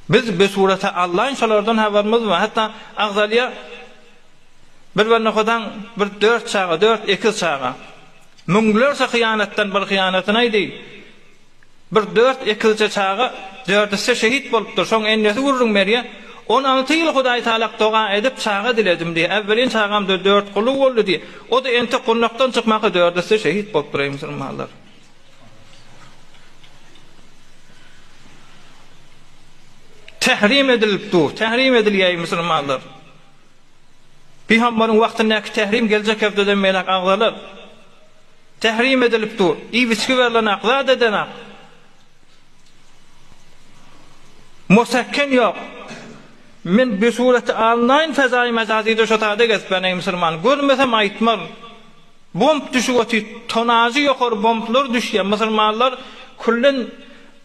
Biz bu surete Allah'ın şolardan haberimiz var. Hatta Agzaliya bir nokadan bir 4 çağa, 4 2 çağa. Münglerse hıyanattan bir hıyanatına idi. Bir 4 2 çağa 4'ü şehit bolupdur. Şoň ennesi vurrun meriye. 16 yıl Hudaý Taala doga edip çağa diledim diye. Evvelin çağamda 4 kulu boldy diye. O da ente kunnaktan çıkmaky 4'ü şehit bolupdur ey musulmanlar. Tehrim edilipdi. Tehrim edilýär musulmanlar. Peygamberin wagtyndaky tehrim geljek haftada melek agzalar. Tehrim edilipdi. İbiçki verilen aqza dedena. Musakken yok. Men bir sureti anlayn fezai mezazide şotada gespen ey musulman. Görmesem aytmam. Bomb düşüp tonajy ýokary bomblar düşýär. Musulmanlar kullen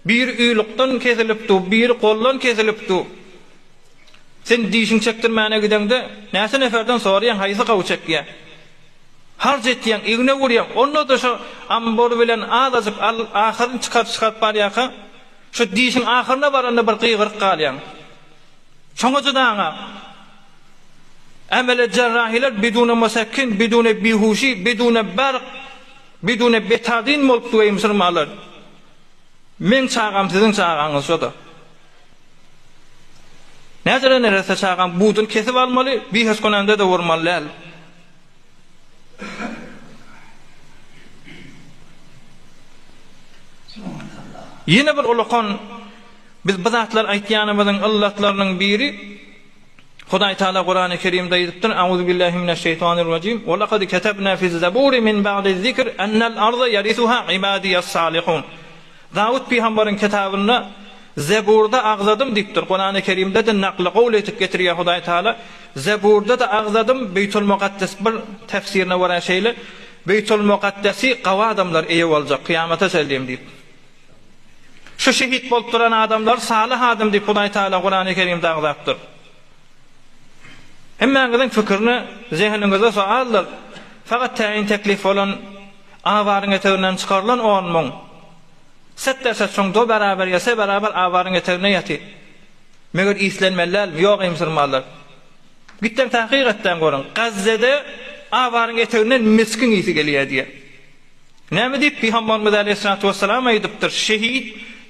bir üýlükden kesilipdi, bir kollan kesilipdi. Sen diýişiň çekdirmäne gidende näse neferden soraýan haýsy gawy çekýär. Harj etýän, egine vurýan. Onda da şu ambor bilen azazyp ahyryny çykaryp barýaka. Şu diýişiň ahyryna baranda bir gygyrk galýan. Şoňa daňa amele cerrahiler bidune musakkin, bidune bihuşi, bidune barq, bidune betadin bolupdy ey musulmanlar. Men çağam sizin çağaňyz şoda. Näzere nerese çağam budun kesip almaly, bihes konanda da vurmaly. Yine bir ulukon biz bizatlar aýtýanymyzyň illatlarynyň biri Hudaý Taala Qur'an-ı Kerimde aýdypdyr: "Auzu billahi mineşşeytanirracim. Ve laqad katabna fiz-zaburi min ba'di zikr annal arda yarisuha ibadiyas salihun." Davud peygamberin kitabynda Zeburda agzadım dipdir. Qur'an-ı Kerimde de nakli qawl etip getirýär Hudaý Taala. Zeburda da agzadım Beytul Muqaddas bir tefsirine varan şeýle Beytul Muqaddasi qawa adamlar eýe boljak kıyamata selim diýip. Şu şehit bolup duran adamlar salih adam diýip Hudaý Taala Qur'an-ı Kerimde agzapdyr. Hemmäňiziň fikirini zehniňizde soallar. Fakat taýin teklif bolan awaryň eteginden çykarylan 10 000. Setterse soňda beraber ýasa beraber awaryň etegine ýaty. Meger islenmeler ýok ey musulmanlar. Gitden tahqiqatdan görün. Gazze'de awaryň eteginden miskin ýeti gelýär diýe. Näme diýip Peygamberimiz Aleyhissalatu vesselam aýdypdyr. Şehit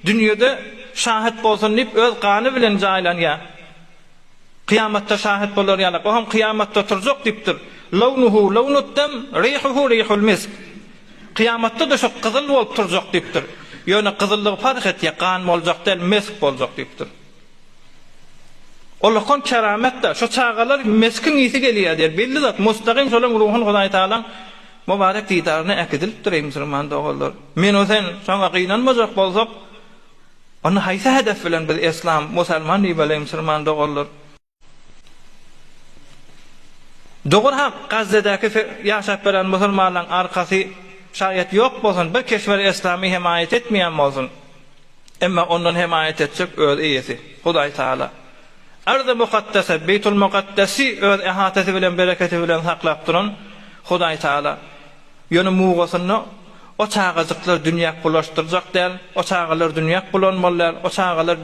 dünýede şahit bolsun diýip öz gany bilen jaýlanýar. Kıyamatda şahit bolar ýaly. O hem kıyamatda turjak diýipdir. Lawnuhu lawnud dam, rihuhu rihul misk. Kıyamatda da şu gyzyl bolup turjak diýipdir. Ýöne gyzyllygy fark etýär, kan boljak del, misk boljak diýipdir. Allah'ın keramet de şu çağalar meskin iyisi gelýär diýer. Belli zat mustaqim şolan ruhun Hudaý Taala mübarek diýdaryna äkidilipdir ey musulman dogallar. Men o sen şoňa gynanmajak bolsak, onu haýsy hedef bilen biz İslam, musulman diýip ey musulman dogallar. Doğru haq Gazze'deki yaşap veren musulmanların arkası şayet yok bolsun, bir keşfer İslami himayet etmeyen bolsun. Emma ondan himayet edecek öz iyisi Hudaý Taala. Arz-ı mukaddese, Beytul Mukaddesi öz ehatesi bilen, bereketi bilen saklap duran Hudaý Taala. Yönü muğasını o çağızıklar dünyak bulaştıracak der, o çağılar dünyak bulanmalılar, o çağılar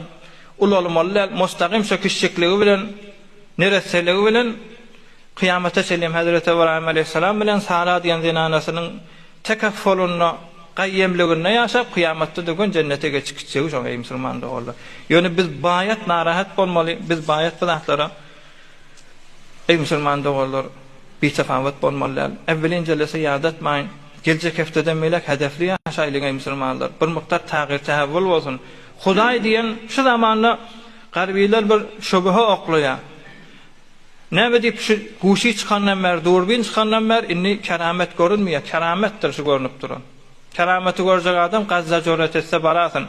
ulalmalılar, mustaqim söküşçikliği bilen, nereseliği bilen, Kıyamete selim Hazreti İbrahim Aleyhisselam bilen Sara diýen zinanasının tekaffoluna, qayyemligine ýaşap kıyamatta da gün cennete geçikçegi şoň ey musulman dogallar. Ýöne biz bayat narahat bolmaly, biz bayat bizatlara ey musulman dogallar bir tefawut bolmalylar. Evvelin jelese ýadatmaýyn. Geljek haftada melek hedefli ýaşaýlyk ey musulmanlar. Bir miktar tagyr tahawul bolsun. Hudaý diýen şu zamanda garbiler bir şubha oklaýar. Näme diýip şu guşy çykandan mer, durbin çykandan mer inni keramet görünmeýär. Kerametdir şu görünüp duran. Kerameti görjek adam gazza jorat etse barasyn.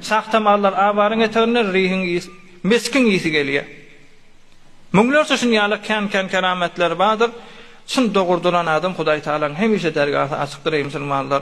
Saxta mallar awaryň etegine rihin miskin ýesi gelýär. Müňlerçe şun ýaly kan kerametler bardyr. Şun dogurduran adam Hudaý Taalaň hemişe dergahı açykdyr ey musulmanlar.